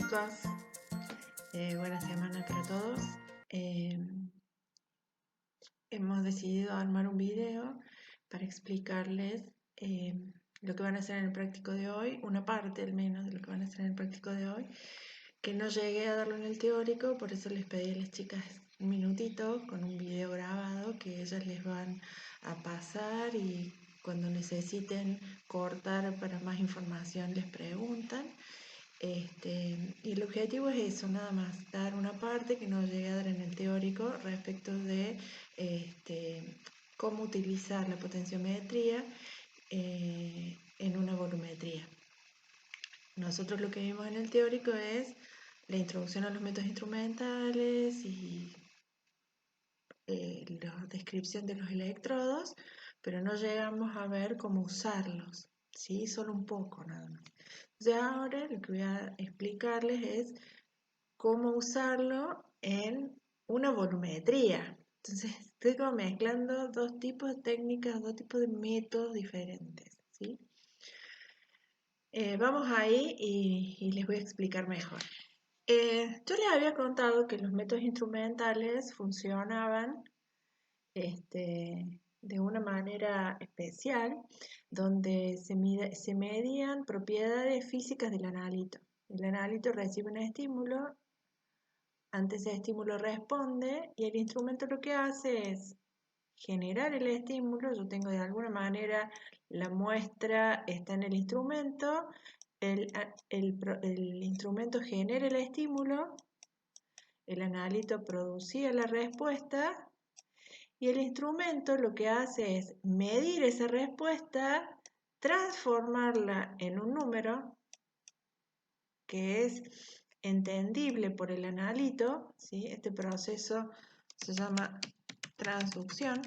chicos, buena semana para todos. Hemos decidido armar un video para explicarles lo que van a hacer en el práctico de hoy, una parte al menos de lo que van a hacer en el práctico de hoy, que no llegué a darlo en el teórico, por eso les pedí a las chicas un minutito con un video grabado que ellas les van a pasar y cuando necesiten cortar para más información les preguntan. Y el objetivo es eso, nada más, dar una parte que no llegué a dar en el teórico respecto de cómo utilizar la potenciometría en una volumetría. Nosotros lo que vimos en el teórico es la introducción a los métodos instrumentales y la descripción de los electrodos, pero no llegamos a ver cómo usarlos, ¿sí? Solo un poco nada más. Entonces ahora lo que voy a explicarles es cómo usarlo en una volumetría. Entonces estoy como mezclando dos tipos de técnicas, dos tipos de métodos diferentes, ¿sí? Vamos ahí y les voy a explicar mejor. Yo les había contado que los métodos instrumentales funcionaban de una manera especial, donde se medían propiedades físicas del analito. El analito recibe un estímulo, ante ese estímulo responde y el instrumento lo que hace es generar el estímulo. Yo tengo de alguna manera la muestra, está en el instrumento, el instrumento genera el estímulo, el analito producía la respuesta y el instrumento lo que hace es medir esa respuesta, transformarla en un número que es entendible por el analito, ¿sí? Este proceso se llama transducción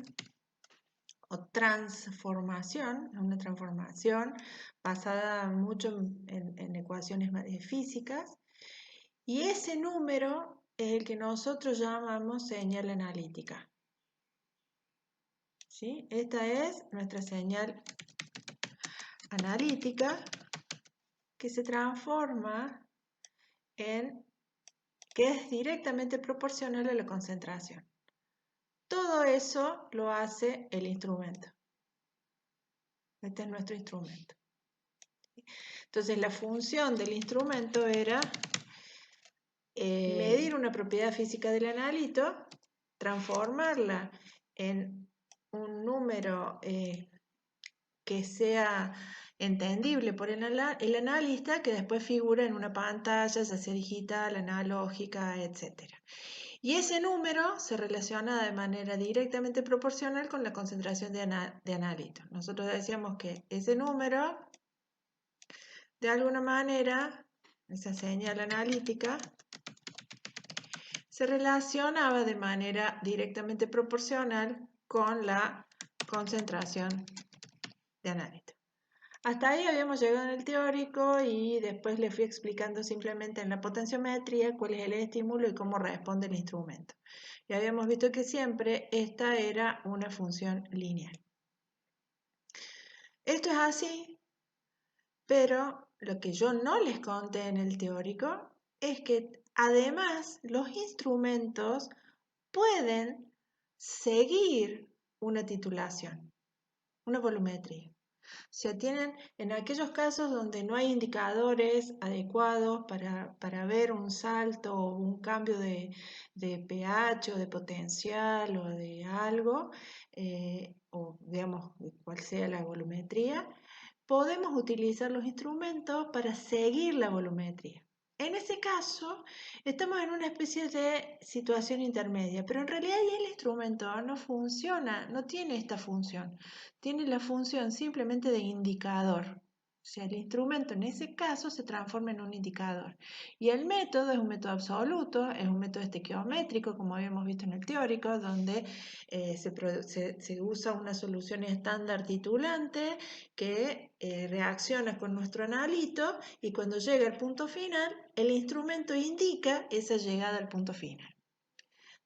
o transformación, una transformación basada mucho en ecuaciones físicas, y ese número es el que nosotros llamamos señal analítica. ¿Sí? Esta es nuestra señal analítica que se transforma en que es directamente proporcional a la concentración. Todo eso lo hace el instrumento. Este es nuestro instrumento. Entonces la función del instrumento era medir una propiedad física del analito, transformarla en un número que sea entendible por el analista, que después figura en una pantalla, ya sea digital, analógica, etc. Y ese número se relaciona de manera directamente proporcional con la concentración de analito. Nosotros decíamos que ese número, de alguna manera, esa señal analítica, se relacionaba de manera directamente proporcional con la concentración de analito. Hasta ahí habíamos llegado en el teórico y después les fui explicando simplemente en la potenciometría cuál es el estímulo y cómo responde el instrumento. Y habíamos visto que siempre esta era una función lineal. Esto es así, pero lo que yo no les conté en el teórico es que además los instrumentos pueden seguir una titulación, una volumetría. O sea, tienen en aquellos casos donde no hay indicadores adecuados para ver un salto o un cambio de pH o de potencial o de algo, o digamos cual sea la volumetría, podemos utilizar los instrumentos para seguir la volumetría. En ese caso, estamos en una especie de situación intermedia, pero en realidad el instrumento no funciona, no tiene esta función, tiene la función simplemente de indicador. O sea, el instrumento en ese caso se transforma en un indicador. Y el método es un método absoluto, es un método estequiométrico, como habíamos visto en el teórico, donde se usa una solución estándar titulante que reacciona con nuestro analito y cuando llega al punto final, el instrumento indica esa llegada al punto final.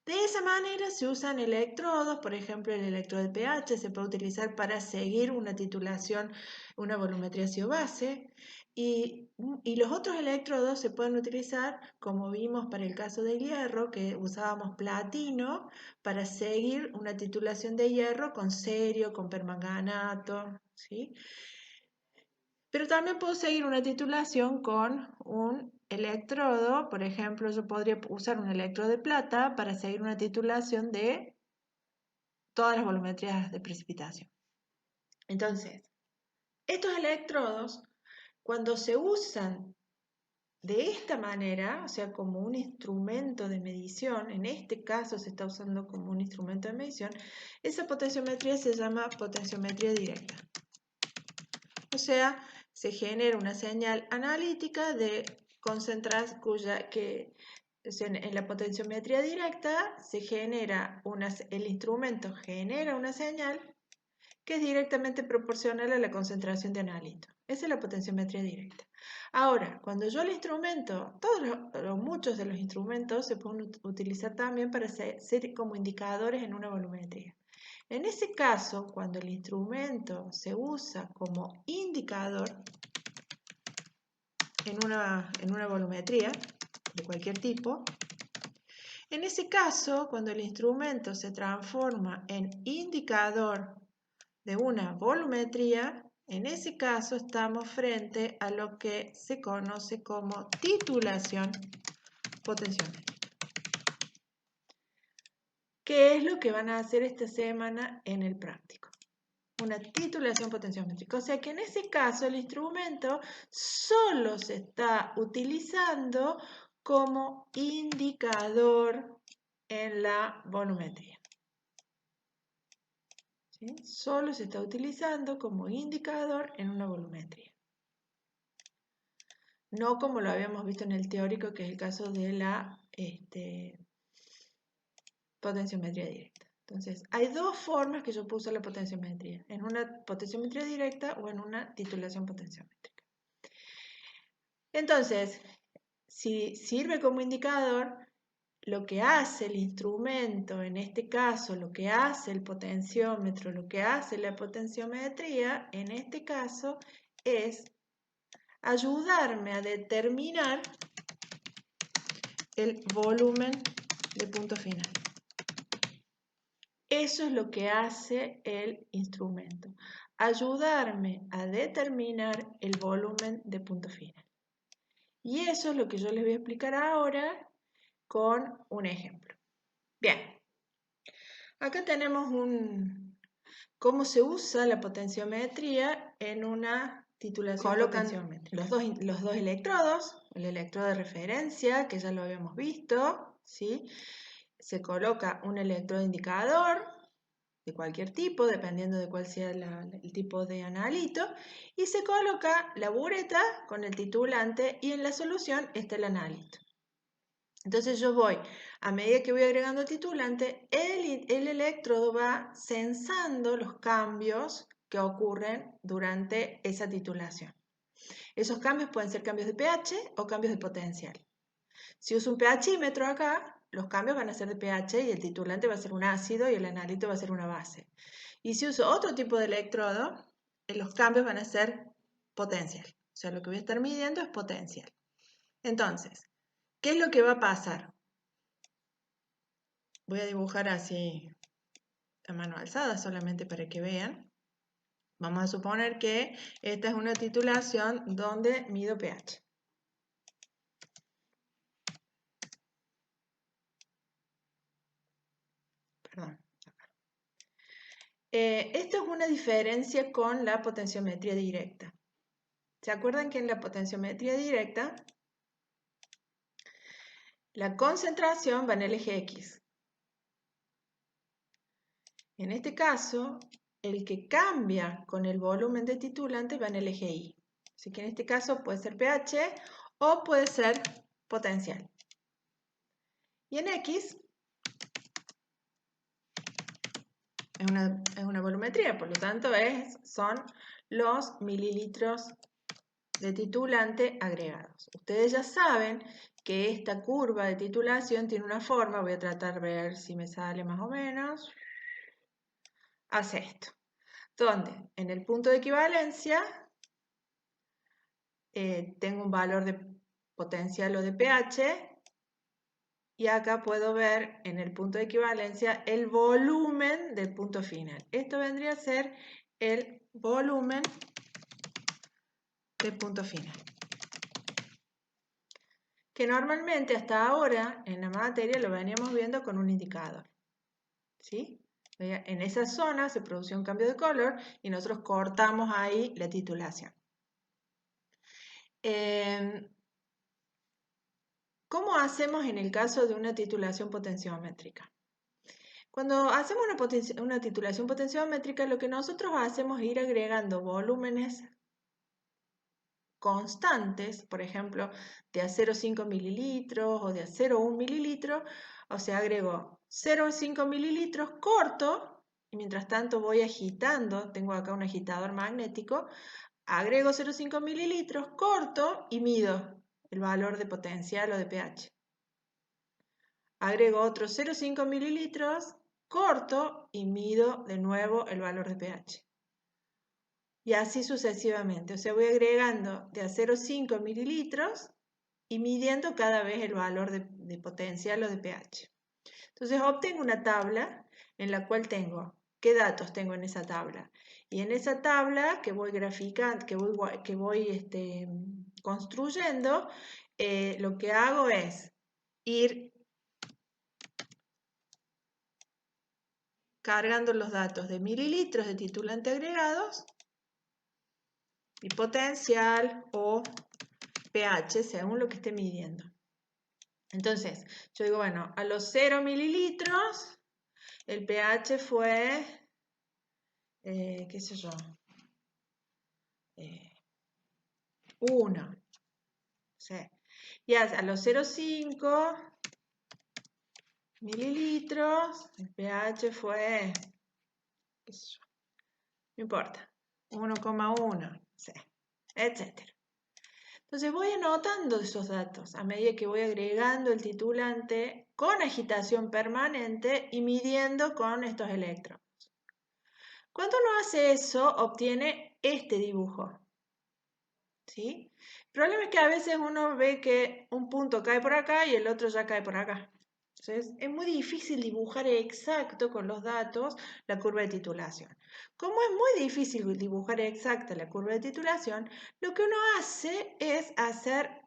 De esa manera se usan electrodos, por ejemplo el electrodo de pH se puede utilizar para seguir una titulación, una volumetría ácido-base, y los otros electrodos se pueden utilizar, como vimos para el caso del hierro, que usábamos platino para seguir una titulación de hierro con cerio, con permanganato, ¿sí? Pero también puedo seguir una titulación con un electrodo, por ejemplo, yo podría usar un electrodo de plata para seguir una titulación de todas las volumetrías de precipitación. Entonces, estos electrodos, cuando se usan de esta manera, o sea, como un instrumento de medición, en este caso se está usando como un instrumento de medición, esa potenciometría se llama potenciometría directa. O sea, se genera una señal analítica de concentrar en la potenciometría directa se genera el instrumento genera una señal que es directamente proporcional a la concentración de analito. Esa es la potenciometría directa. Ahora, cuando yo el instrumento, muchos de los instrumentos se pueden utilizar también para ser como indicadores en una volumetría. En ese caso, cuando el instrumento se usa como indicador en una volumetría de cualquier tipo, en ese caso, cuando el instrumento se transforma en indicador de una volumetría, en ese caso estamos frente a lo que se conoce como titulación potenciométrica. ¿Qué es lo que van a hacer esta semana en el práctico? Una titulación potenciométrica. O sea que en ese caso el instrumento solo se está utilizando como indicador en la volumetría. ¿Sí? Solo se está utilizando como indicador en una volumetría. No como lo habíamos visto en el teórico, que es el caso de la potenciometría directa. Entonces, hay dos formas que yo puedo usar la potenciometría, en una potenciometría directa o en una titulación potenciométrica. Entonces, si sirve como indicador, lo que hace el instrumento, en este caso, lo que hace el potenciómetro, lo que hace la potenciometría, en este caso, es ayudarme a determinar el volumen de punto final. Eso es lo que hace el instrumento, ayudarme a determinar el volumen de punto final. Y eso es lo que yo les voy a explicar ahora con un ejemplo. Bien, acá tenemos cómo se usa la potenciometría en una titulación potenciométrica. Los dos electrodos, el electrodo de referencia, que ya lo habíamos visto, ¿sí? Se coloca un electrodo indicador de cualquier tipo, dependiendo de cuál sea el tipo de analito, y se coloca la bureta con el titulante y en la solución está el analito. Entonces yo voy, a medida que voy agregando titulante, el electrodo va sensando los cambios que ocurren durante esa titulación. Esos cambios pueden ser cambios de pH o cambios de potencial. Si uso un pHímetro acá, los cambios van a ser de pH y el titulante va a ser un ácido y el analito va a ser una base. Y si uso otro tipo de electrodo, los cambios van a ser potencial. O sea, lo que voy a estar midiendo es potencial. Entonces, ¿qué es lo que va a pasar? Voy a dibujar así a mano alzada solamente para que vean. Vamos a suponer que esta es una titulación donde mido pH. Perdón. Esto es una diferencia con la potenciometría directa. ¿Se acuerdan que en la potenciometría directa la concentración va en el eje X? En este caso, el que cambia con el volumen de titulante va en el eje Y. Así que en este caso puede ser pH o puede ser potencial. Y en X es una volumetría, por lo tanto son los mililitros de titulante agregados. Ustedes ya saben que esta curva de titulación tiene una forma, voy a tratar de ver si me sale más o menos. Hace esto, donde en el punto de equivalencia tengo un valor de potencial o de pH, y acá puedo ver en el punto de equivalencia el volumen del punto final. Esto vendría a ser el volumen del punto final, que normalmente hasta ahora en la materia lo veníamos viendo con un indicador, ¿sí? En esa zona se produce un cambio de color y nosotros cortamos ahí la titulación. ¿Cómo hacemos en el caso de una titulación potenciométrica? Cuando hacemos una titulación potenciométrica, lo que nosotros hacemos es ir agregando volúmenes constantes, por ejemplo, de a 0,5 mililitros o de a 0,1 mililitro, o sea, agrego 0,5 mililitros corto, y mientras tanto voy agitando, tengo acá un agitador magnético, agrego 0,5 mililitros corto y mido el valor de potencial o de pH. Agrego otros 0,5 mililitros corto y mido de nuevo el valor de pH. Y así sucesivamente. O sea, voy agregando de a 0,5 mililitros y midiendo cada vez el valor de potencial o de pH. Entonces obtengo una tabla en la cual tengo qué datos tengo en esa tabla. Y en esa tabla que voy graficando, que voy construyendo, lo que hago es ir cargando los datos de mililitros de titulante agregados y potencial o pH según lo que esté midiendo. Entonces, yo digo, bueno, a los 0 mililitros el pH fue, qué sé yo, 1. ¿Sí? Y a los 0,5 mililitros el pH fue, qué sé yo, no importa, 1,1, ¿sí? Etcétera. Entonces voy anotando esos datos a medida que voy agregando el titulante con agitación permanente y midiendo con estos electrones. Cuando uno hace eso, obtiene este dibujo, ¿sí? El problema es que a veces uno ve que un punto cae por acá y el otro ya cae por acá. Entonces, es muy difícil dibujar exacto con los datos la curva de titulación. Como es muy difícil dibujar exacta la curva de titulación, lo que uno hace es hacer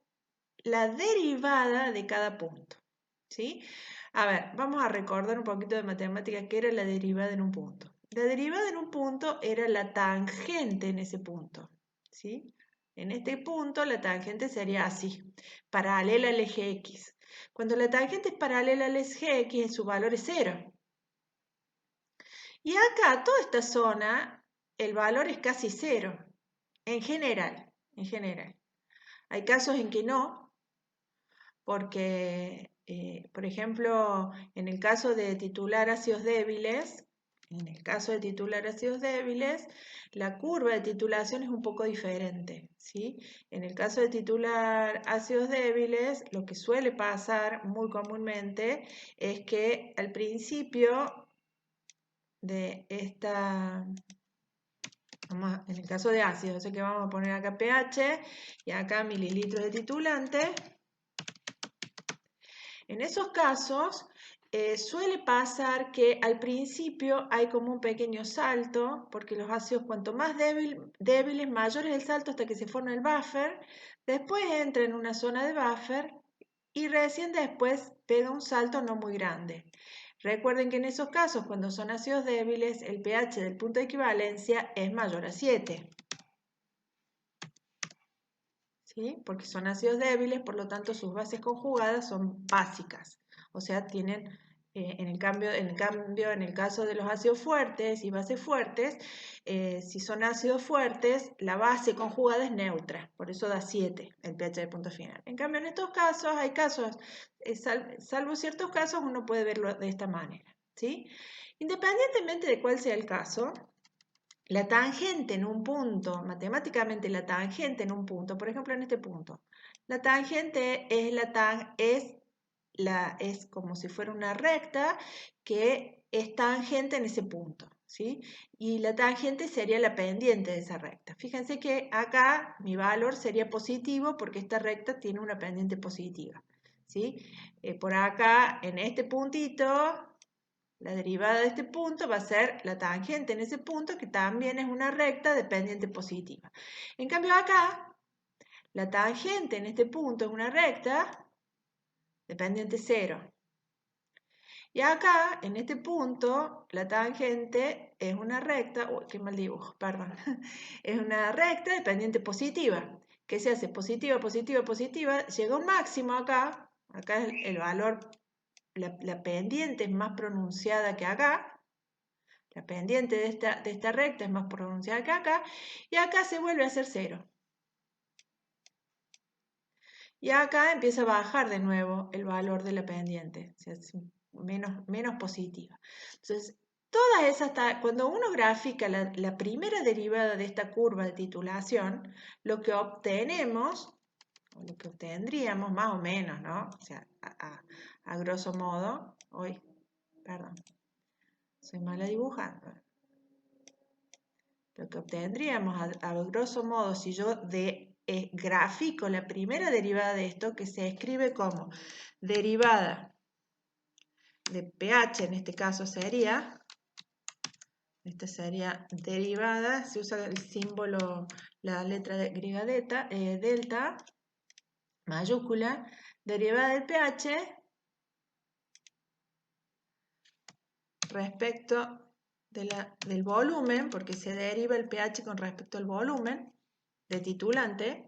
la derivada de cada punto, ¿sí? A ver, vamos a recordar un poquito de matemáticas qué era la derivada en un punto. La derivada en un punto era la tangente en ese punto, ¿sí? En este punto la tangente sería así, paralela al eje X. Cuando la tangente es paralela al eje X, su valor es 0. Y acá, toda esta zona, el valor es casi 0, en general, en general. Hay casos en que no, porque, por ejemplo, en el caso de titular ácidos débiles, la curva de titulación es un poco diferente, ¿sí? En el caso de titular ácidos débiles, lo que suele pasar muy comúnmente es que al principio de esta, en el caso de ácidos, así que vamos a poner acá pH y acá mililitros de titulante. En esos casos suele pasar que al principio hay como un pequeño salto, porque los ácidos cuanto más débiles, mayor es el salto hasta que se forma el buffer, después entra en una zona de buffer y recién después pega un salto no muy grande. Recuerden que en esos casos, cuando son ácidos débiles, el pH del punto de equivalencia es mayor a 7. ¿Sí? Porque son ácidos débiles, por lo tanto sus bases conjugadas son básicas. O sea, tienen, en el caso de los ácidos fuertes y bases fuertes, si son ácidos fuertes, la base conjugada es neutra, por eso da 7 el pH de punto final. En cambio, en estos casos, hay casos, salvo ciertos casos, uno puede verlo de esta manera, ¿sí? Independientemente de cuál sea el caso, la tangente en un punto, matemáticamente la tangente en un punto, por ejemplo en este punto, la tangente es como si fuera una recta que es tangente en ese punto, ¿sí? Y la tangente sería la pendiente de esa recta. Fíjense que acá mi valor sería positivo porque esta recta tiene una pendiente positiva, ¿sí? Por acá, en este puntito, la derivada de este punto va a ser la tangente en ese punto, que también es una recta de pendiente positiva. En cambio acá, la tangente en este punto es una recta de pendiente cero. Y acá, en este punto, la tangente es una recta, uy, qué mal dibujo, perdón, es una recta de pendiente positiva, que se hace positiva, positiva, positiva, llega a un máximo acá es el valor, la pendiente es más pronunciada que acá, la pendiente de esta recta es más pronunciada que acá, y acá se vuelve a hacer cero. Y acá empieza a bajar de nuevo el valor de la pendiente, o sea, es menos positiva. Entonces, todas esas, cuando uno grafica la primera derivada de esta curva de titulación, lo que obtenemos, o lo que obtendríamos más o menos, ¿no? O sea, a grosso modo, perdón, soy mala dibujando. Lo que obtendríamos a grosso modo, si yo grafico la primera derivada de esto, que se escribe como derivada de pH, en este caso esta sería derivada, se usa el símbolo, la letra griega delta, mayúscula, derivada del pH respecto del volumen, porque se deriva el pH con respecto al volumen de titulante.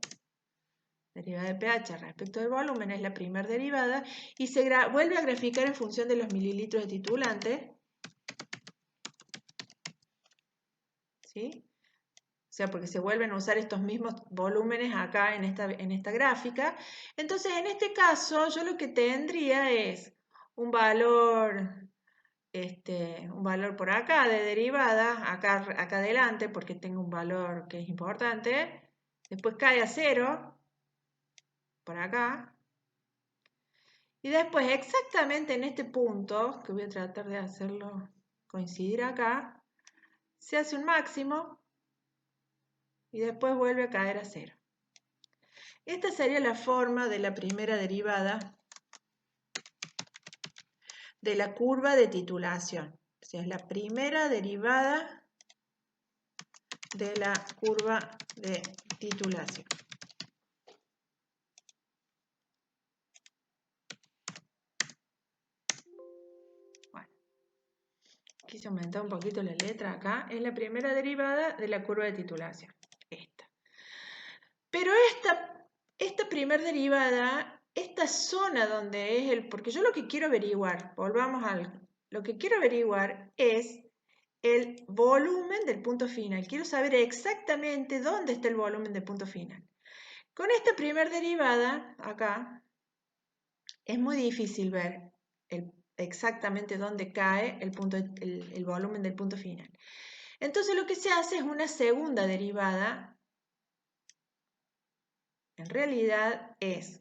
Derivada de pH respecto del volumen es la primera derivada y se vuelve a graficar en función de los mililitros de titulante. ¿Sí? O sea, porque se vuelven a usar estos mismos volúmenes acá en esta gráfica. Entonces, en este caso, yo lo que tendría es un valor por acá de derivada, acá adelante, porque tengo un valor que es importante. Después cae a 0, por acá. Y después, exactamente en este punto, que voy a tratar de hacerlo coincidir acá, se hace un máximo y después vuelve a caer a 0. Esta sería la forma de la primera derivada de la curva de titulación. O sea, es la primera derivada de la curva de titulación. Bueno, quise aumentar un poquito la letra acá. Es la primera derivada de la curva de titulación. Esta. Pero esta primera derivada, esta zona donde es porque yo lo que quiero averiguar, volvamos a algo, lo que quiero averiguar es el volumen del punto final. Quiero saber exactamente dónde está el volumen del punto final. Con esta primera derivada, acá, es muy difícil ver exactamente dónde cae el volumen del punto final. Entonces lo que se hace es una segunda derivada. En realidad es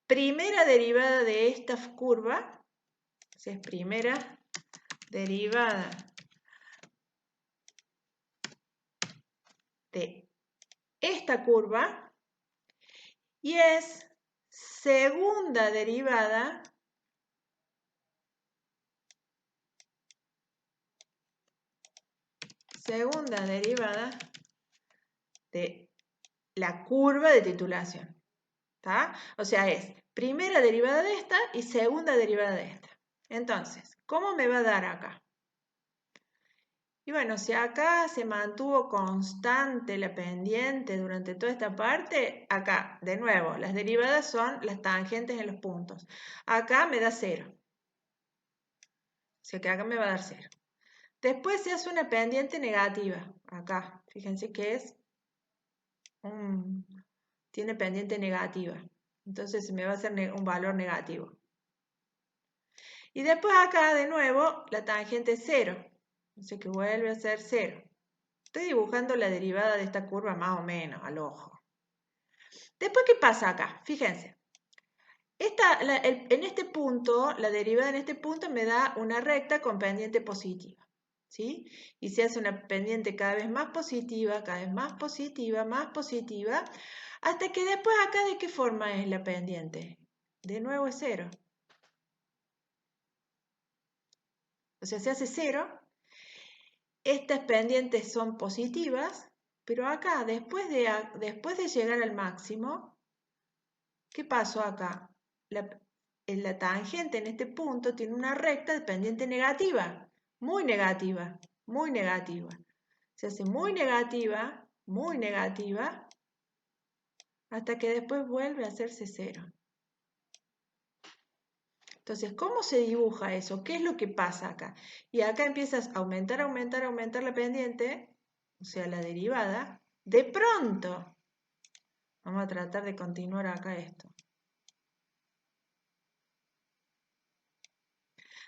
primera derivada de esta curva, o sea, es primera derivada de esta curva y es segunda derivada de la curva de titulación. ¿Tá? O sea, es primera derivada de esta y segunda derivada de esta. Entonces, ¿cómo me va a dar acá? Y bueno, si acá se mantuvo constante la pendiente durante toda esta parte, acá, de nuevo, las derivadas son las tangentes en los puntos. Acá me da 0. O sea que acá me va a dar 0. Después se hace una pendiente negativa. Acá, fíjense que tiene pendiente negativa. Entonces me va a hacer un valor negativo. Y después acá de nuevo la tangente es 0. Así que vuelve a ser 0. Estoy dibujando la derivada de esta curva más o menos al ojo. Después, ¿qué pasa acá? Fíjense. En este punto, la derivada en este punto me da una recta con pendiente positiva. ¿Sí? Y se hace una pendiente cada vez más positiva, cada vez más positiva, hasta que después acá, ¿de qué forma es la pendiente? De nuevo es 0. O sea, se hace 0. Estas pendientes son positivas, pero acá, después de llegar al máximo, ¿qué pasó acá? La tangente en este punto tiene una recta de pendiente negativa, muy negativa, muy negativa. Se hace muy negativa, hasta que después vuelve a hacerse 0. Entonces, ¿cómo se dibuja eso? ¿Qué es lo que pasa acá? Y acá empiezas a aumentar la pendiente, o sea, la derivada. De pronto, vamos a tratar de continuar acá esto.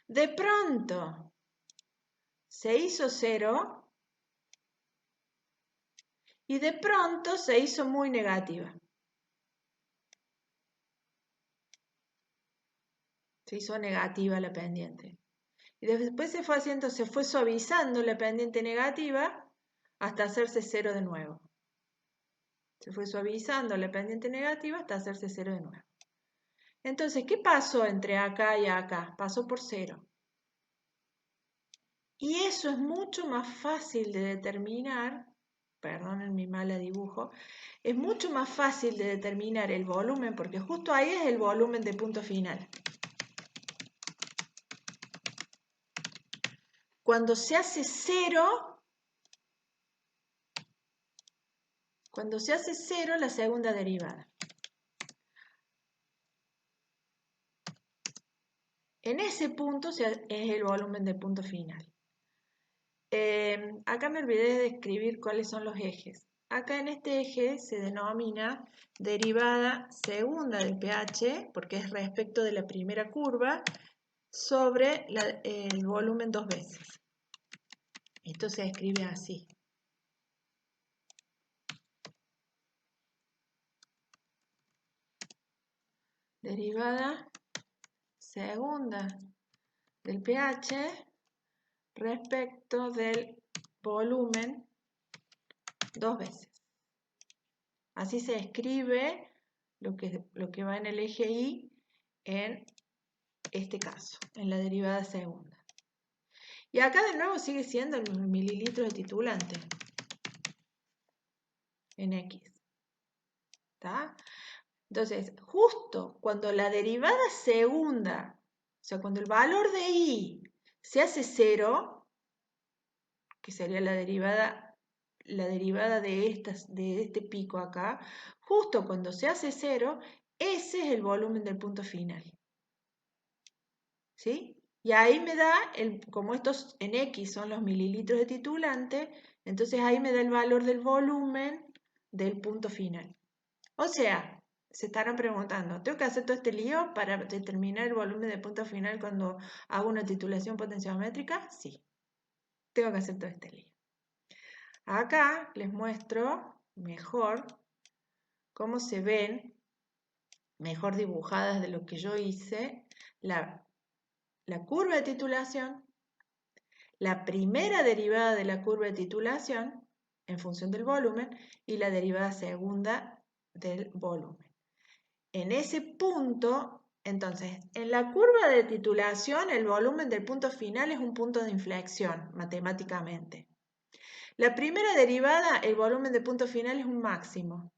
De pronto, se hizo 0 y de pronto se hizo muy negativa. Se hizo negativa la pendiente. Y después se fue suavizando la pendiente negativa hasta hacerse 0 de nuevo. Se fue suavizando la pendiente negativa hasta hacerse 0 de nuevo. Entonces, ¿qué pasó entre acá y acá? Pasó por 0. Y eso es mucho más fácil de determinar, perdonen mi mala dibujo, es mucho más fácil de determinar el volumen, porque justo ahí es el volumen de punto final. Cuando se hace 0, la segunda derivada. En ese punto es el volumen del punto final. Acá me olvidé de escribir cuáles son los ejes. Acá en este eje se denomina derivada segunda del pH, porque es respecto de la primera curva, sobre el volumen 2 veces. Esto se escribe así. Derivada segunda del pH respecto del volumen 2 veces. Así se escribe lo que va en el eje Y en este caso, en la derivada segunda. Y acá de nuevo sigue siendo el mililitro de titulante en X. ¿Está? Entonces, justo cuando la derivada segunda, o sea, cuando el valor de Y se hace 0, que sería la derivada de este pico acá, justo cuando se hace 0, ese es el volumen del punto final. ¿Sí? Y ahí me da, como estos en X son los mililitros de titulante, entonces ahí me da el valor del volumen del punto final. O sea, se estarán preguntando, ¿tengo que hacer todo este lío para determinar el volumen del punto final cuando hago una titulación potenciométrica? Sí, tengo que hacer todo este lío. Acá les muestro mejor cómo se ven, mejor dibujadas de lo que yo hice, la curva de titulación, la primera derivada de la curva de titulación en función del volumen y la derivada segunda del volumen. En ese punto, entonces, en la curva de titulación el volumen del punto final es un punto de inflexión matemáticamente. La primera derivada, el volumen de punto final es un máximo.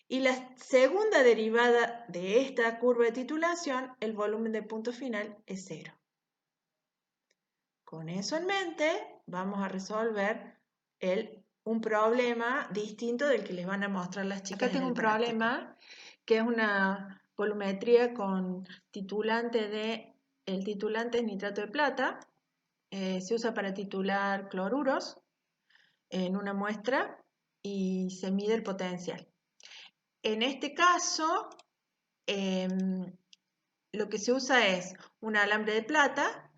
Y la segunda derivada de esta curva de titulación, el volumen de punto final es 0. Con eso en mente, vamos a resolver un problema distinto del que les van a mostrar las chicas. Acá tengo un problema que es una volumetría con titulante el titulante es nitrato de plata. Se usa para titular cloruros en una muestra y se mide el potencial. En este caso, lo que se usa es un alambre de plata.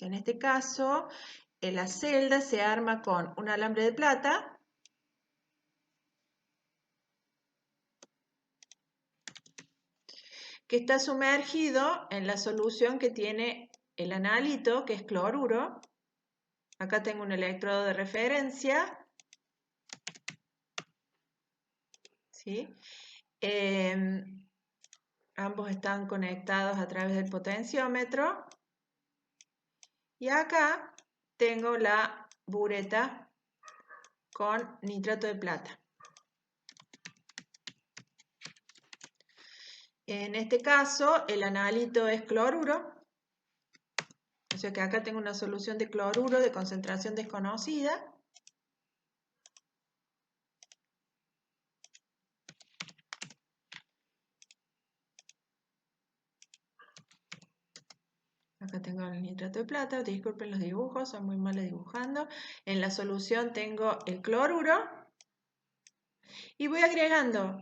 En este caso, la celda se arma con un alambre de plata que está sumergido en la solución que tiene el analito, que es cloruro. Acá tengo un electrodo de referencia. ¿Sí? Ambos están conectados a través del potenciómetro. Y acá tengo la bureta con nitrato de plata. En este caso, el analito es cloruro. O sea que acá tengo una solución de cloruro de concentración desconocida. Acá tengo el nitrato de plata, disculpen los dibujos, soy muy mala dibujando. En la solución tengo el cloruro y voy agregando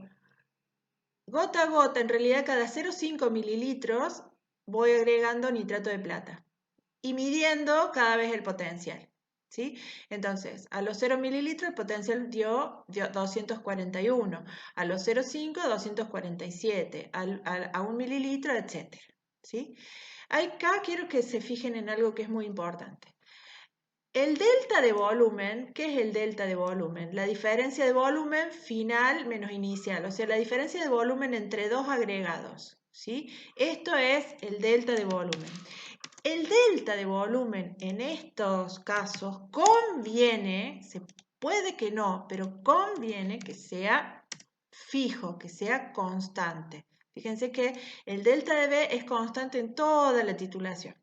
gota a gota, en realidad cada 0,5 mililitros voy agregando nitrato de plata y midiendo cada vez el potencial. ¿Sí? Entonces, a los 0 mililitros el potencial dio 241, a los 0,5 247, a 1 mililitro, etc. ¿Sí? Acá quiero que se fijen en algo que es muy importante. El delta de volumen, ¿qué es el delta de volumen? La diferencia de volumen final menos inicial, o sea, la diferencia de volumen entre dos agregados, ¿sí? Esto es el delta de volumen. El delta de volumen en estos casos conviene, se puede que no, pero conviene que sea fijo, que sea constante. Fíjense que el delta de B es constante en toda la titulación.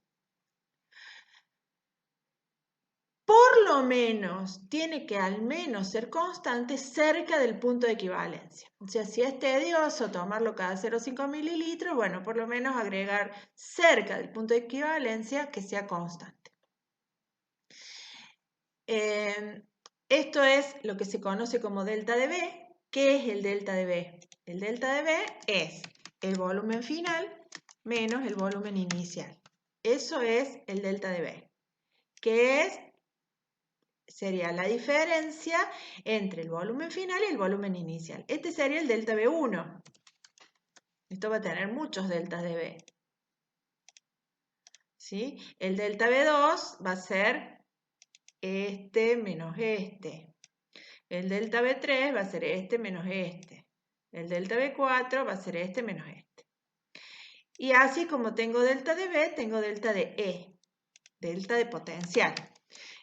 Por lo menos tiene que al menos ser constante cerca del punto de equivalencia. O sea, si es tedioso tomarlo cada 0,5 mililitros, bueno, por lo menos agregar cerca del punto de equivalencia que sea constante. Esto es lo que se conoce como delta de B. ¿Qué es el delta de B? El delta de B es el volumen final menos el volumen inicial. Eso es el delta de B, que sería la diferencia entre el volumen final y el volumen inicial. Este sería el delta B1. Esto va a tener muchos deltas de B. ¿Sí? El delta B2 va a ser este menos este. El delta B3 va a ser este menos este. El delta B4 va a ser este menos este. Y así como tengo delta de B, tengo delta de E, delta de potencial.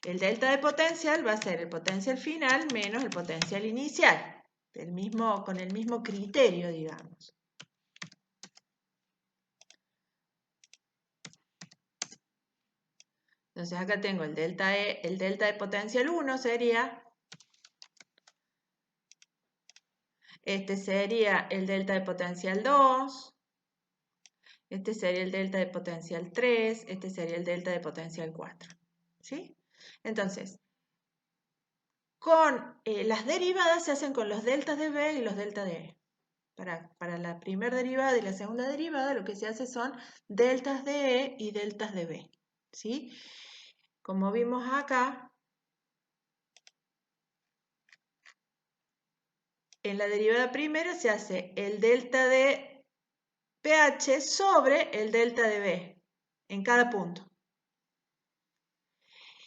El delta de potencial va a ser el potencial final menos el potencial inicial, con el mismo criterio, digamos. Entonces acá tengo el delta E, el delta de potencial 1 sería, este sería el delta de potencial 2, este sería el delta de potencial 3, este sería el delta de potencial 4. ¿Sí? Entonces, las derivadas se hacen con los deltas de B y los deltas de E. Para la primera derivada y la segunda derivada lo que se hace son deltas de E y deltas de B. ¿Sí? Como vimos acá, en la derivada primera se hace el delta de pH sobre el delta de B en cada punto.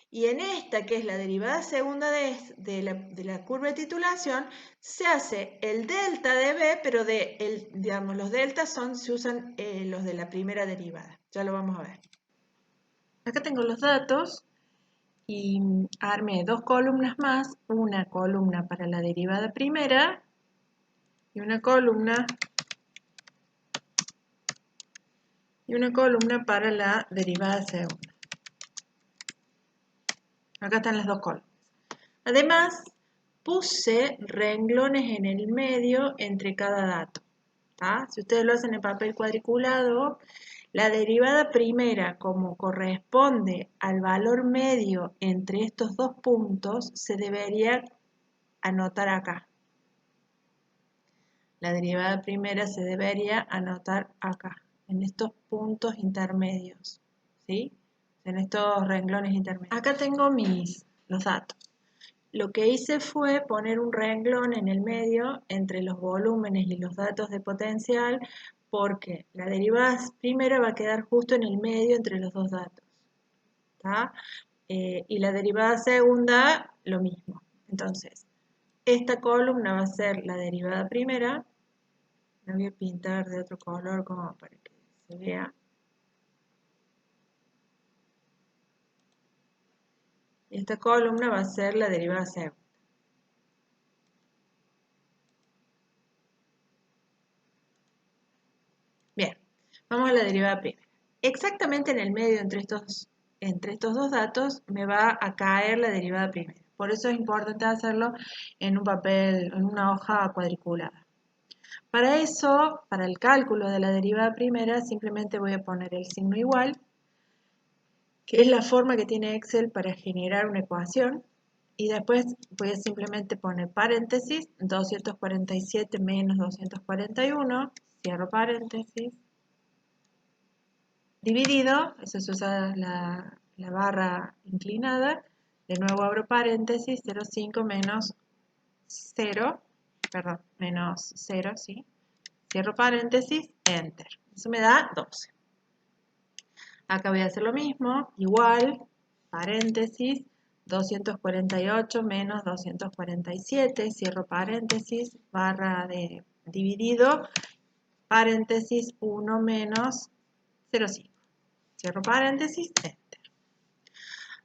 Y en esta, que es la derivada segunda de la curva de titulación, se hace el delta de B, pero digamos, los deltas se usan los de la primera derivada. Ya lo vamos a ver. Acá tengo los datos y armé dos columnas más, una columna para la derivada primera y una columna para la derivada segunda. Acá están las dos columnas. Además, puse renglones en el medio entre cada dato. Si ustedes lo hacen en papel cuadriculado, la derivada primera, como corresponde al valor medio entre estos dos puntos, se debería anotar acá. La derivada primera se debería anotar acá, en estos puntos intermedios, ¿sí? En estos renglones intermedios. Acá tengo los datos. Lo que hice fue poner un renglón en el medio entre los volúmenes y los datos de potencial, porque la derivada primera va a quedar justo en el medio entre los dos datos. ¿Tá? Y la derivada segunda, lo mismo. Entonces, esta columna va a ser la derivada primera. La voy a pintar de otro color como para que se vea. Esta columna va a ser la derivada segunda. Bien, vamos a la derivada primera. Exactamente en el medio entre estos dos datos me va a caer la derivada primera. Por eso es importante hacerlo en un papel, en una hoja cuadriculada. Para eso, para el cálculo de la derivada primera, simplemente voy a poner el signo igual, que es la forma que tiene Excel para generar una ecuación, y después voy a simplemente poner paréntesis, 247 menos 241, cierro paréntesis, dividido, eso se usa la barra inclinada, de nuevo abro paréntesis, 0,5 menos 0, perdón, menos 0, ¿sí? Cierro paréntesis, enter. Eso me da 12. Acá voy a hacer lo mismo, igual, paréntesis, 248 menos 247, cierro paréntesis, barra de dividido, paréntesis, 1 menos 0,5. Cierro paréntesis, enter.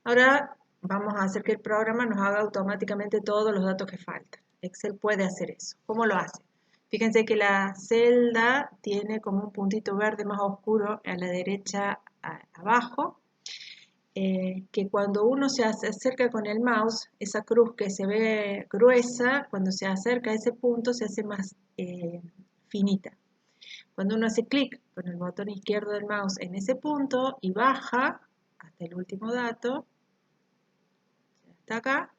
Ahora vamos a hacer que el programa nos haga automáticamente todos los datos que faltan. Excel puede hacer eso. ¿Cómo lo hace? Fíjense que la celda tiene como un puntito verde más oscuro a la derecha abajo, que cuando uno se acerca con el mouse, esa cruz que se ve gruesa, cuando se acerca a ese punto se hace más finita. Cuando uno hace clic con el botón izquierdo del mouse en ese punto y baja hasta el último dato, hasta acá,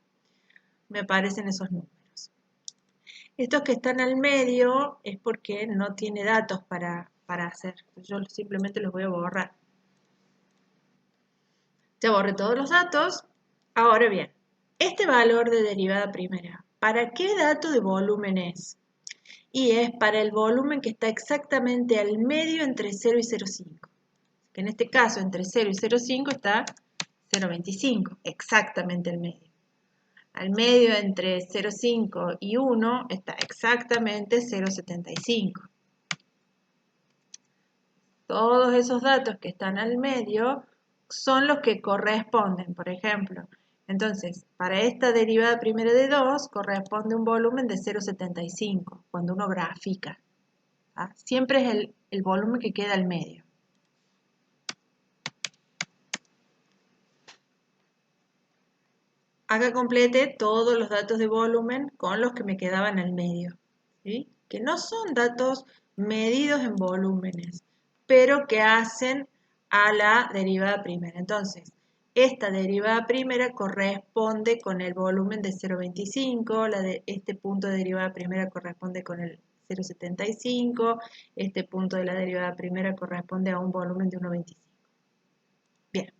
me aparecen esos números. Estos que están al medio es porque no tiene datos para hacer. Yo simplemente los voy a borrar. Ya borré todos los datos. Ahora bien, este valor de derivada primera, ¿para qué dato de volumen es? Y es para el volumen que está exactamente al medio entre 0 y 0,5. Que en este caso entre 0 y 0,5 está 0,25, exactamente al medio. Al medio entre 0,5 y 1 está exactamente 0,75. Todos esos datos que están al medio son los que corresponden, por ejemplo. Entonces, para esta derivada primera de 2 corresponde un volumen de 0,75 cuando uno grafica. ¿Ah? Siempre es el volumen que queda al medio. Acá complete todos los datos de volumen con los que me quedaban al medio, ¿sí? Que no son datos medidos en volúmenes, pero que hacen a la derivada primera. Entonces, esta derivada primera corresponde con el volumen de 0,25, este punto de derivada primera corresponde con el 0,75, este punto de la derivada primera corresponde a un volumen de 1,25. Bien.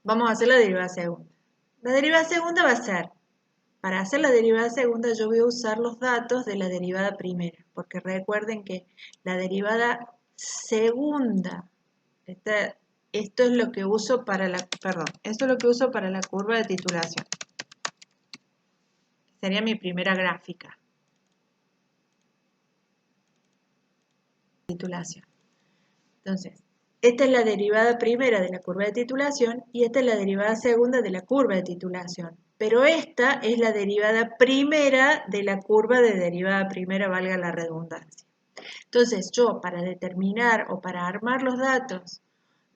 Vamos a hacer la derivada segunda. La derivada segunda va a ser, para hacer la derivada segunda yo voy a usar los datos de la derivada primera, porque recuerden que la derivada segunda, esto es lo que uso para esto es lo que uso para la curva de titulación. Sería mi primera gráfica. Titulación. Entonces, esta es la derivada primera de la curva de titulación y esta es la derivada segunda de la curva de titulación. Pero esta es la derivada primera de la curva de derivada primera, valga la redundancia. Entonces, yo para determinar o para armar los datos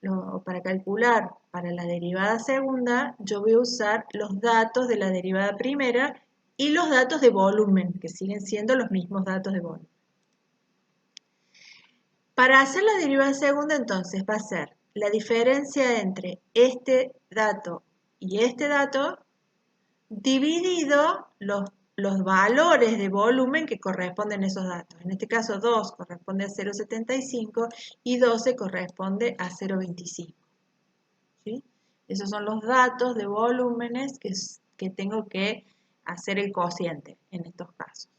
o para calcular para la derivada segunda, yo voy a usar los datos de la derivada primera y los datos de volumen, que siguen siendo los mismos datos de volumen. Para hacer la derivada segunda, entonces, va a ser la diferencia entre este dato y este dato dividido los los valores de volumen que corresponden a esos datos. En este caso 2 corresponde a 0,75 y 12 corresponde a 0,25. ¿Sí? Esos son los datos de volúmenes que tengo que hacer el cociente en estos casos.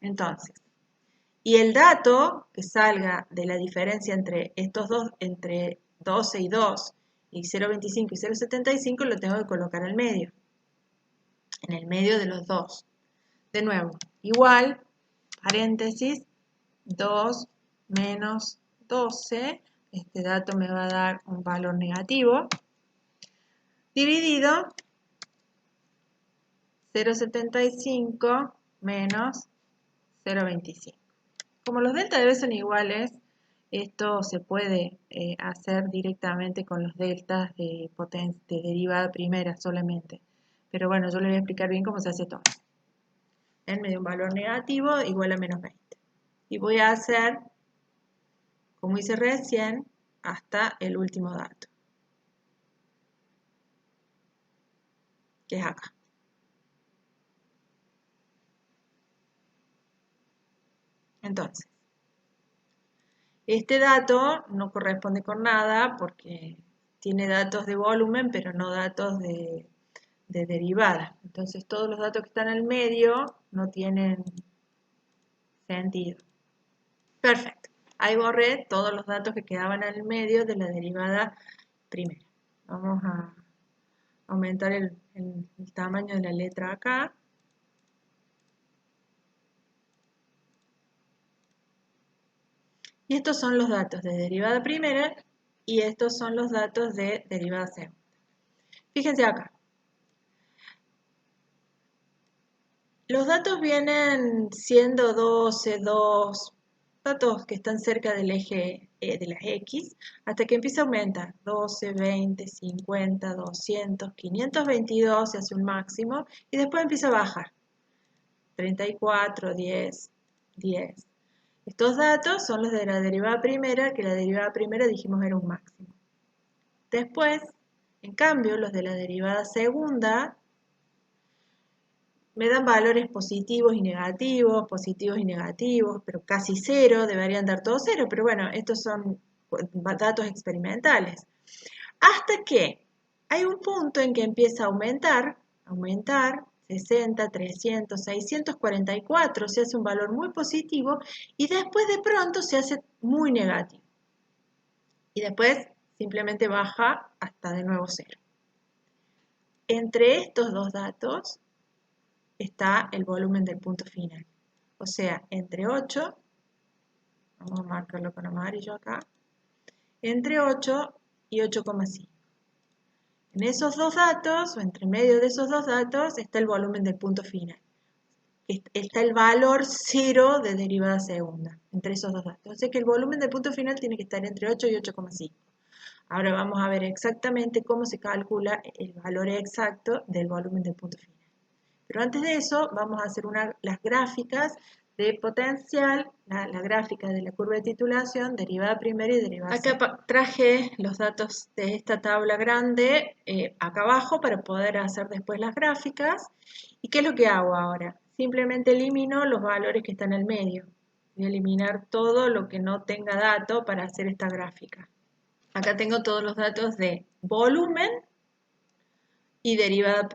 Entonces, y el dato que salga de la diferencia entre estos dos, entre 12 y 2, y 0,25 y 0,75, lo tengo que colocar en el medio de los dos. De nuevo, igual, paréntesis, 2 menos 12, este dato me va a dar un valor negativo, dividido 0,75 menos 0,25. Como los delta de B son iguales, esto se puede hacer directamente con los deltas de derivada primera solamente. Pero bueno, yo les voy a explicar bien cómo se hace todo. Me dio un valor negativo igual a menos 20. Y voy a hacer, como hice recién, hasta el último dato, que es acá. Entonces, este dato no corresponde con nada porque tiene datos de volumen, pero no datos de derivada. Entonces, todos los datos que están al medio no tienen sentido. Perfecto. Ahí borré todos los datos que quedaban al medio de la derivada primera. Vamos a aumentar el tamaño de la letra acá. Y estos son los datos de derivada primera y estos son los datos de derivada segunda. Fíjense acá. Los datos vienen siendo 12, 2, datos que están cerca del eje de las X, hasta que empieza a aumentar. 12, 20, 50, 200, 522 se hace un máximo y después empieza a bajar. 34, 10, 10. Estos datos son los de la derivada primera, que la derivada primera dijimos era un máximo. Después, en cambio, los de la derivada segunda me dan valores positivos y negativos, pero casi cero, deberían dar todo cero, pero bueno, estos son datos experimentales. Hasta que hay un punto en que empieza a aumentar, 60, 300, 644, se hace un valor muy positivo y después de pronto se hace muy negativo. Y después simplemente baja hasta de nuevo cero. Entre estos dos datos está el volumen del punto final. O sea, entre 8, vamos a marcarlo con amarillo acá, entre 8 y 8,5. En esos dos datos, o entre medio de esos dos datos, está el volumen del punto final. Está el valor cero de derivada segunda, entre esos dos datos. O sea que el volumen del punto final tiene que estar entre 8 y 8,5. Ahora vamos a ver exactamente cómo se calcula el valor exacto del volumen del punto final. Pero antes de eso, vamos a hacer las gráficas de potencial, la gráfica de la curva de titulación, derivada primera y derivada segunda. Acá traje los datos de esta tabla grande acá abajo para poder hacer después las gráficas. ¿Y qué es lo que hago ahora? Simplemente elimino los valores que están en el medio. Voy a eliminar todo lo que no tenga dato para hacer esta gráfica. Acá tengo todos los datos de volumen y derivada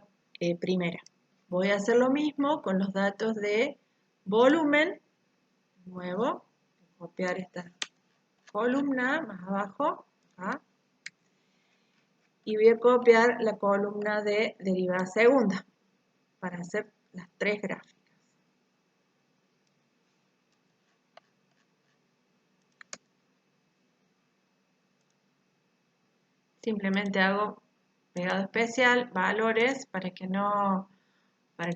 primera. Voy a hacer lo mismo con los datos de volumen. De nuevo, copiar esta columna más abajo, acá. Y voy a copiar la columna de derivada segunda para hacer las tres gráficas. Simplemente hago pegado especial, valores, para que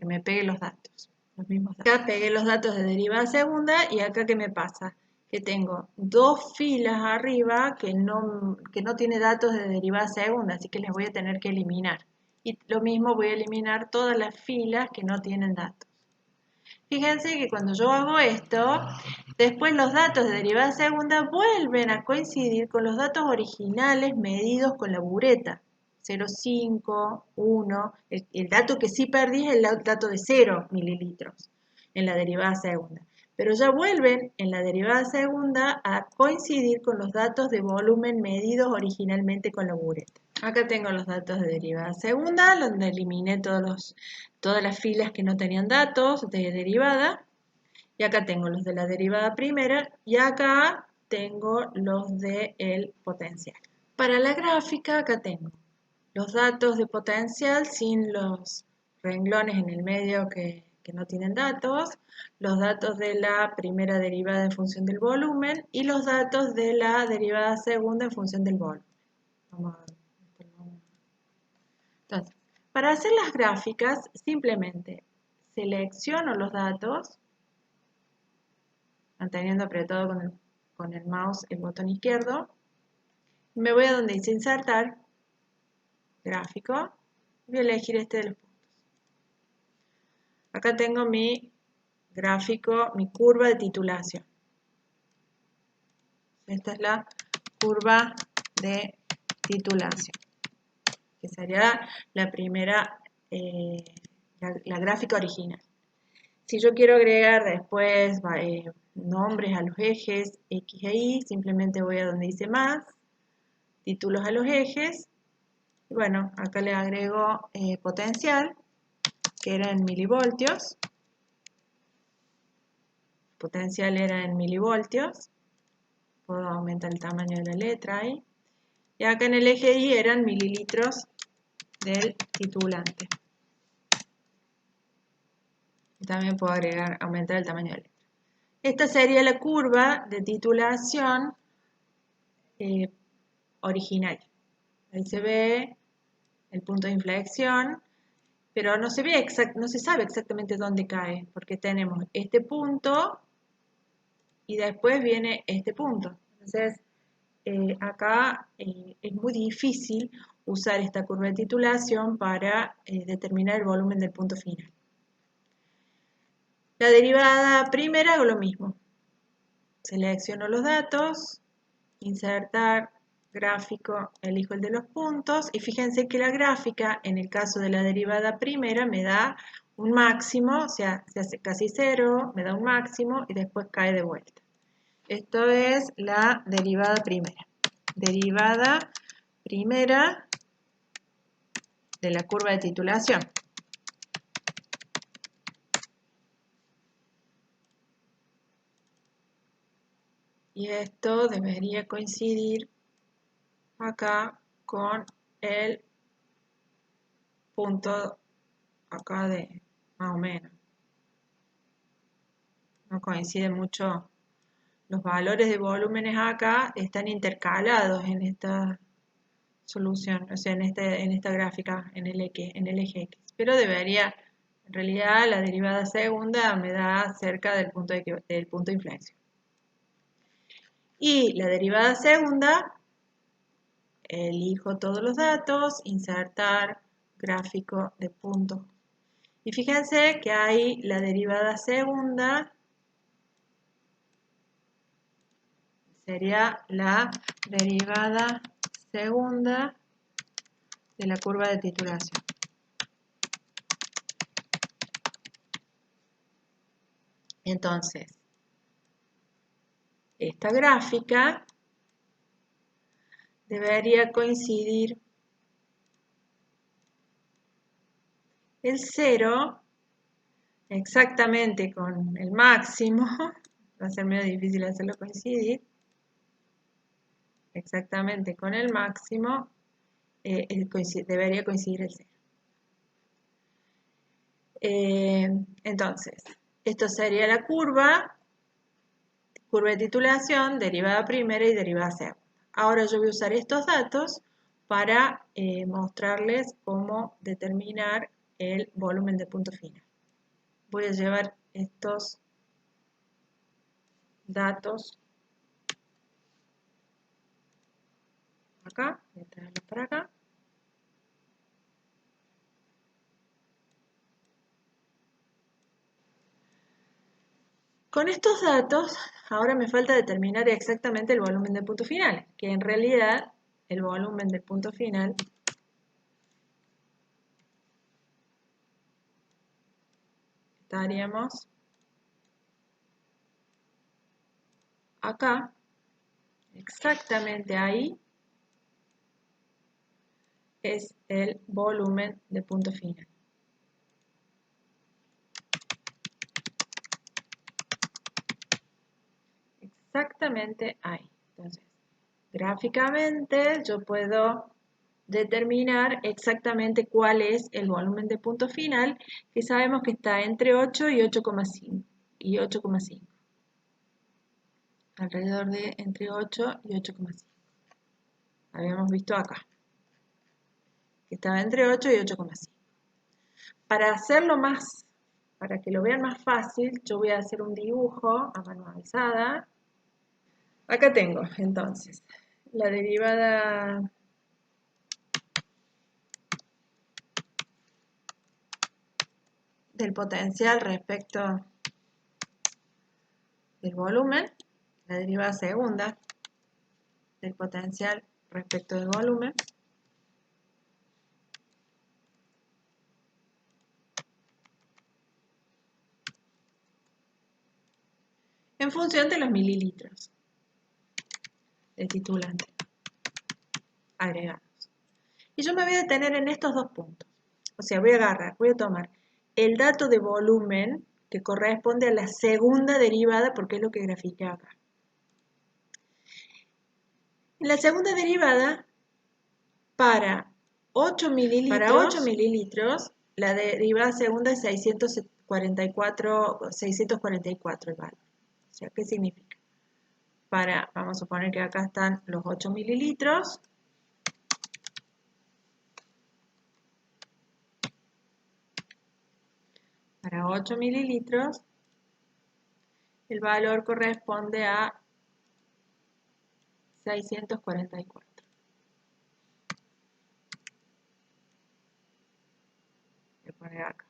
me pegue los datos. Los mismos datos. Acá pegué los datos de derivada segunda y acá ¿qué me pasa? Que tengo dos filas arriba que no tiene datos de derivada segunda, así que les voy a tener que eliminar. Y lo mismo voy a eliminar todas las filas que no tienen datos. Fíjense que cuando yo hago esto, después los datos de derivada segunda vuelven a coincidir con los datos originales medidos con la bureta. 0,5, 1. El dato que sí perdí es el dato de 0 mililitros en la derivada segunda. Pero ya vuelven en la derivada segunda a coincidir con los datos de volumen medidos originalmente con la bureta. Acá tengo los datos de derivada segunda, donde eliminé todas las filas que no tenían datos de derivada. Y acá tengo los de la derivada primera y acá tengo los del potencial. Para la gráfica acá tengo los datos de potencial sin los renglones en el medio que no tienen datos, los datos de la primera derivada en función del volumen y los datos de la derivada segunda en función del volumen. Vamos a ver. Entonces, para hacer las gráficas, simplemente selecciono los datos, manteniendo apretado con el mouse el botón izquierdo, me voy a donde dice insertar, gráfico, voy a elegir este de los puntos. Acá tengo mi gráfico, mi curva de titulación. Esta es la curva de titulación, que sería la primera, la gráfica original. Si yo quiero agregar después nombres a los ejes X e Y, simplemente voy a donde dice más, títulos a los ejes, y bueno, acá le agrego potencial, que era en milivoltios, potencial era en milivoltios, puedo aumentar el tamaño de la letra ahí, y acá en el eje Y eran mililitros del titulante. Y también puedo aumentar el tamaño de la letra. Esta sería la curva de titulación original. Ahí se ve el punto de inflexión, pero no se sabe exactamente dónde cae, porque tenemos este punto y después viene este punto. Entonces, acá es muy difícil usar esta curva de titulación para determinar el volumen del punto final. La derivada primera hago lo mismo. Selecciono los datos, insertar, gráfico, elijo el de los puntos y fíjense que la gráfica en el caso de la derivada primera me da un máximo, o sea, se hace casi cero, me da un máximo y después cae de vuelta. Esto es la derivada primera. Derivada primera de la curva de titulación. Y esto debería coincidir acá con el punto acá de más o menos. No coinciden mucho los valores de volúmenes acá, están intercalados en esta solución, o sea, en esta gráfica, en el eje X. Pero debería, en realidad, la derivada segunda me da cerca del punto de inflexión. Y la derivada segunda, elijo todos los datos, insertar gráfico de puntos. Y fíjense que hay la derivada segunda, sería la derivada segunda de la curva de titulación. Entonces, esta gráfica debería coincidir el 0 exactamente con el máximo, va a ser medio difícil hacerlo coincidir, exactamente con el máximo, debería coincidir el 0. Entonces, esto sería la curva de titulación, derivada primera y derivada segunda. Ahora yo voy a usar estos datos para mostrarles cómo determinar el volumen de punto final. Voy a llevar estos datos acá, voy a traerlos para acá. Con estos datos, ahora me falta determinar exactamente el volumen del punto final, que en realidad el volumen del punto final estaríamos acá, exactamente ahí, es el volumen de punto final. Exactamente ahí. Entonces, gráficamente yo puedo determinar exactamente cuál es el volumen de punto final, que sabemos que está entre 8 y 8,5 y 8,5. Alrededor de entre 8 y 8,5. Habíamos visto acá, que estaba entre 8 y 8,5. Para hacerlo más, para que lo vean más fácil, yo voy a hacer un dibujo a mano alzada. Acá tengo, entonces, la derivada del potencial respecto del volumen, la derivada segunda del potencial respecto del volumen, en función de los mililitros de titulante agregados. Y yo me voy a detener en estos dos puntos. O sea, voy a tomar el dato de volumen que corresponde a la segunda derivada, porque es lo que grafiqué acá. En la segunda derivada, para 8 mililitros, la derivada segunda es 644 el valor. O sea, ¿qué significa? Vamos a suponer que acá están los 8 mililitros. Para 8 mililitros, el valor corresponde a 644. Voy a poner acá.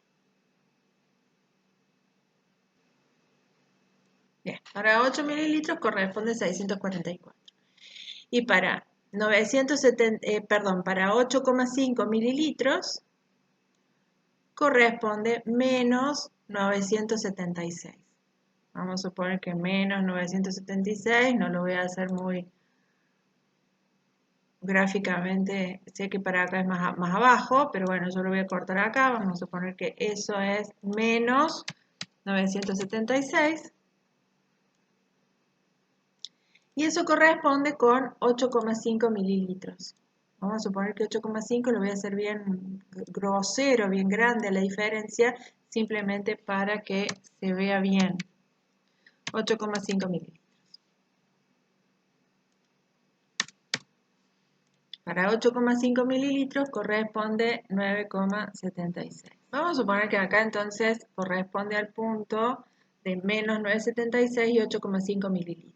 Bien, para 8 mililitros corresponde 644. Y para 8,5 mililitros corresponde menos 976. Vamos a suponer que menos 976, no lo voy a hacer muy gráficamente, sé que para acá es más abajo, pero bueno, yo lo voy a cortar acá, vamos a suponer que eso es menos 976. Y eso corresponde con 8,5 mililitros. Vamos a suponer que 8,5 lo voy a hacer bien grosero, bien grande la diferencia, simplemente para que se vea bien. 8,5 mililitros. Para 8,5 mililitros corresponde 9,76. Vamos a suponer que acá entonces corresponde al punto de menos 9,76 y 8,5 mililitros.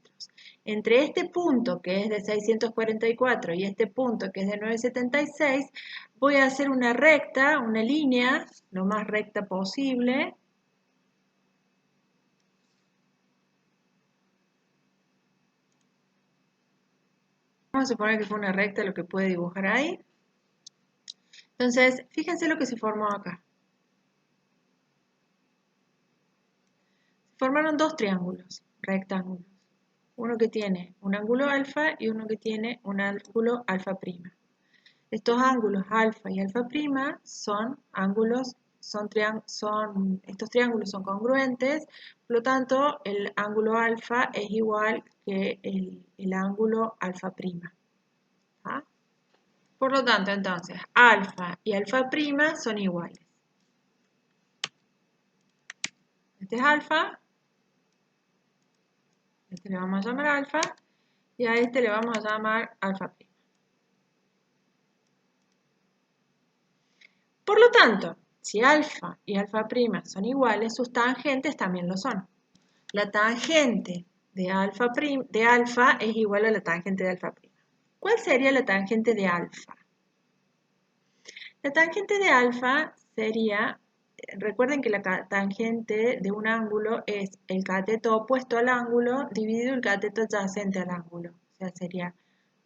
Entre este punto que es de 644 y este punto que es de 9,76, voy a hacer una recta, una línea, lo más recta posible. Vamos a suponer que fue una recta lo que puede dibujar ahí. Entonces, fíjense lo que se formó acá. Se formaron dos triángulos rectángulos. Uno que tiene un ángulo alfa y uno que tiene un ángulo alfa prima. Estos ángulos alfa y alfa prima estos triángulos son congruentes, por lo tanto el ángulo alfa es igual que el ángulo alfa prima. ¿Ah? Por lo tanto, entonces, alfa y alfa prima son iguales. Este es alfa, este le vamos a llamar alfa, y a este le vamos a llamar alfa prima. Por lo tanto, si alfa y alfa prima son iguales, sus tangentes también lo son. La tangente de alfa es igual a la tangente de alfa prima. ¿Cuál sería la tangente de alfa? La tangente de alfa sería, recuerden que la tangente de un ángulo es el cateto opuesto al ángulo dividido el cateto adyacente al ángulo. O sea, sería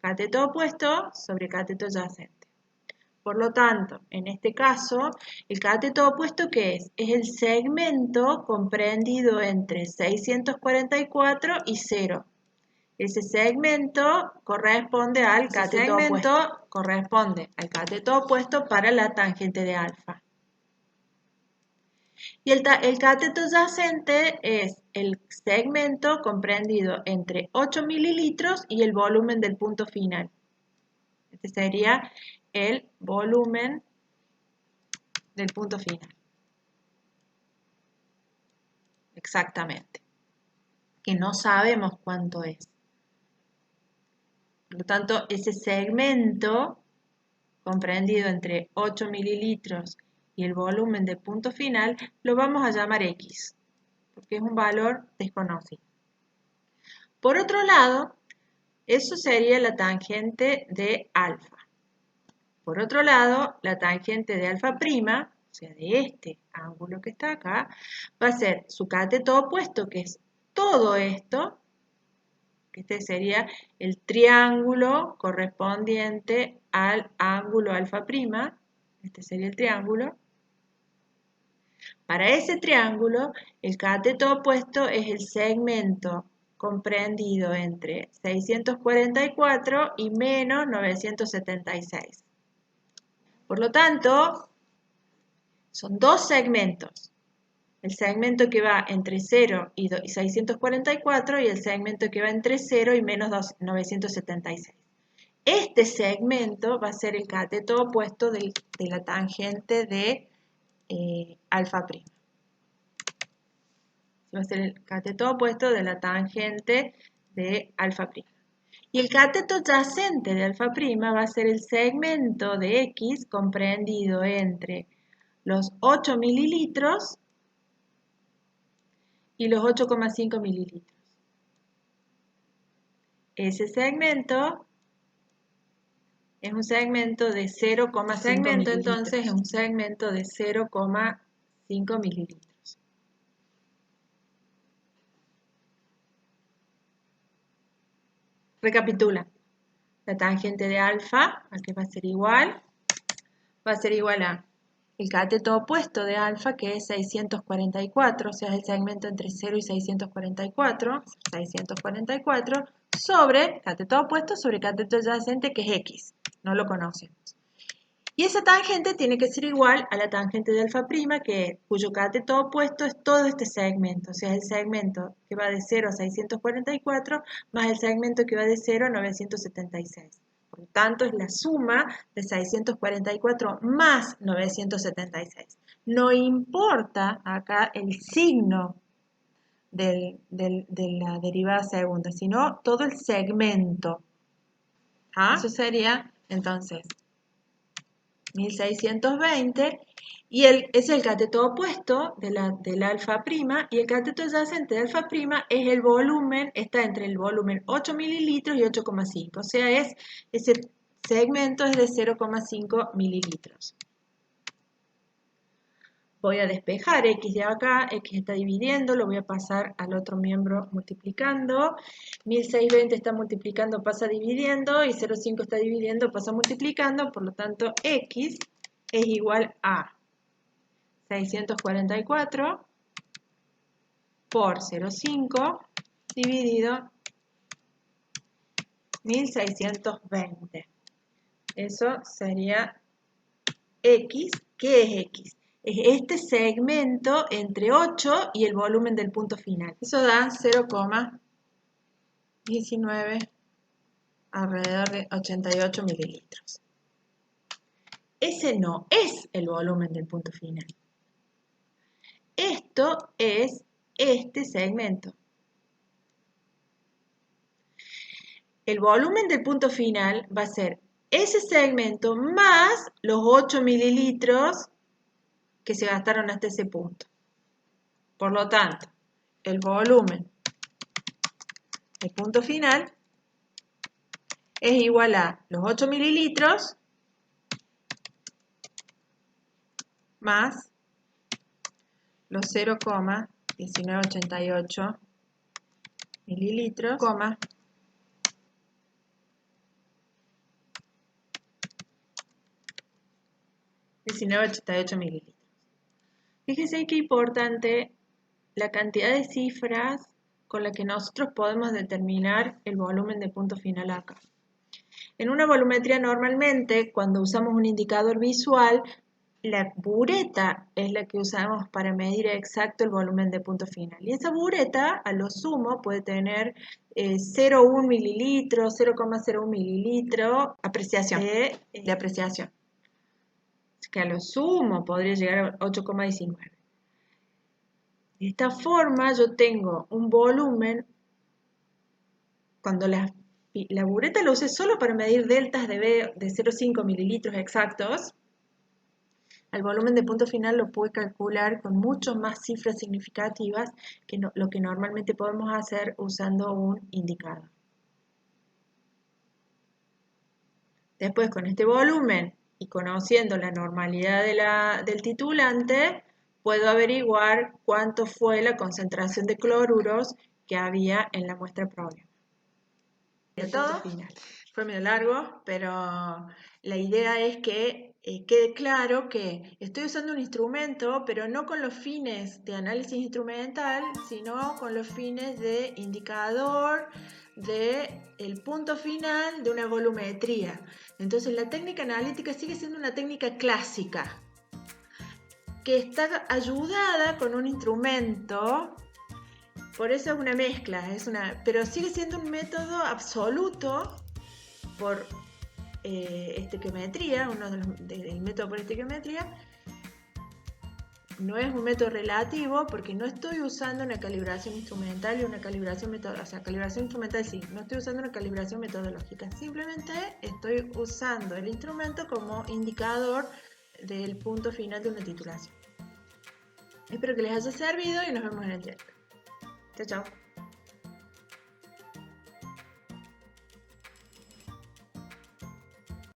cateto opuesto sobre cateto adyacente. Por lo tanto, en este caso, el cateto opuesto, ¿qué es? Es el segmento comprendido entre 644 y 0. Ese segmento corresponde al cateto opuesto para la tangente de alfa. Y el cateto adyacente es el segmento comprendido entre 8 mililitros y el volumen del punto final. Este sería el volumen del punto final. Exactamente. Que no sabemos cuánto es. Por lo tanto, ese segmento comprendido entre 8 mililitros y el volumen del punto final lo vamos a llamar X, porque es un valor desconocido. Por otro lado, eso sería la tangente de alfa. Por otro lado, la tangente de alfa prima, o sea, de este ángulo que está acá, va a ser su cateto opuesto, que es todo esto, que este sería el triángulo correspondiente al ángulo alfa prima. Este sería el triángulo. Para ese triángulo, el cateto opuesto es el segmento comprendido entre 644 y menos 976. Por lo tanto, son dos segmentos. El segmento que va entre 0 y 644 y el segmento que va entre 0 y menos 976. Este segmento va a ser el cateto opuesto de la tangente de alfa prima. Va a ser el cateto opuesto de la tangente de alfa prima. Y el cateto adyacente de alfa prima va a ser el segmento de X comprendido entre los 8 mililitros y los 8,5 mililitros. Ese segmento es un segmento de 0,5 mililitros. Entonces es un segmento de 0,5 mililitros. Recapitula. La tangente de alfa, que va a ser igual a el cateto opuesto de alfa, que es 644, o sea, es el segmento entre 0 y 644, sobre cateto opuesto sobre cateto adyacente, que es X. No lo conocemos. Y esa tangente tiene que ser igual a la tangente de alfa prima, cuyo cateto opuesto es todo este segmento, o sea, el segmento que va de 0 a 644 más el segmento que va de 0 a 976. Por lo tanto, es la suma de 644 más 976. No importa acá el signo de la derivada segunda, sino todo el segmento. Eso sería, entonces, 1620, y es el cateto opuesto del alfa prima, y el cateto adyacente de alfa prima es el volumen, está entre el volumen 8 mililitros y 8,5, o sea, ese segmento es de 0,5 mililitros. Voy a despejar X de acá, X está dividiendo, lo voy a pasar al otro miembro multiplicando. 1620 está multiplicando, pasa dividiendo, y 0,5 está dividiendo, pasa multiplicando, por lo tanto X es igual a 644 por 0,5 dividido 1620. Eso sería X. ¿Qué es X? Es este segmento entre 8 y el volumen del punto final. Eso da 0,19, alrededor de 88 mililitros. Ese no es el volumen del punto final. Esto es este segmento. El volumen del punto final va a ser ese segmento más los 8 mililitros que se gastaron hasta ese punto. Por lo tanto, el volumen del punto final es igual a los 8 mililitros más los 0,1988 mililitros, 1988 mililitros. Fíjense qué importante la cantidad de cifras con la que nosotros podemos determinar el volumen de punto final acá. En una volumetría normalmente, cuando usamos un indicador visual, la bureta es la que usamos para medir exacto el volumen de punto final. Y esa bureta, a lo sumo, puede tener 0,1 mililitros, 0,01 mililitros de apreciación. Que a lo sumo podría llegar a 8,19. De esta forma yo tengo un volumen, cuando la bureta lo usé solo para medir deltas de B de 0,5 mililitros exactos, el volumen de punto final lo pude calcular con mucho más cifras significativas que lo que normalmente podemos hacer usando un indicador. Después, con este volumen y conociendo la normalidad del titulante, puedo averiguar cuánto fue la concentración de cloruros que había en la muestra problema. Todo fue medio largo, pero la idea es que quede claro que estoy usando un instrumento, pero no con los fines de análisis instrumental, sino con los fines de indicador del punto final de una volumetría. Entonces la técnica analítica sigue siendo una técnica clásica, que está ayudada con un instrumento. Por eso es una mezcla, pero sigue siendo un método absoluto por estequiometría, el método por estequiometría. No es un método relativo porque no estoy usando una calibración instrumental y una calibración metodológica. O sea, calibración instrumental sí, no estoy usando una calibración metodológica. Simplemente estoy usando el instrumento como indicador del punto final de una titulación. Espero que les haya servido y nos vemos en el directo. Chao, chao.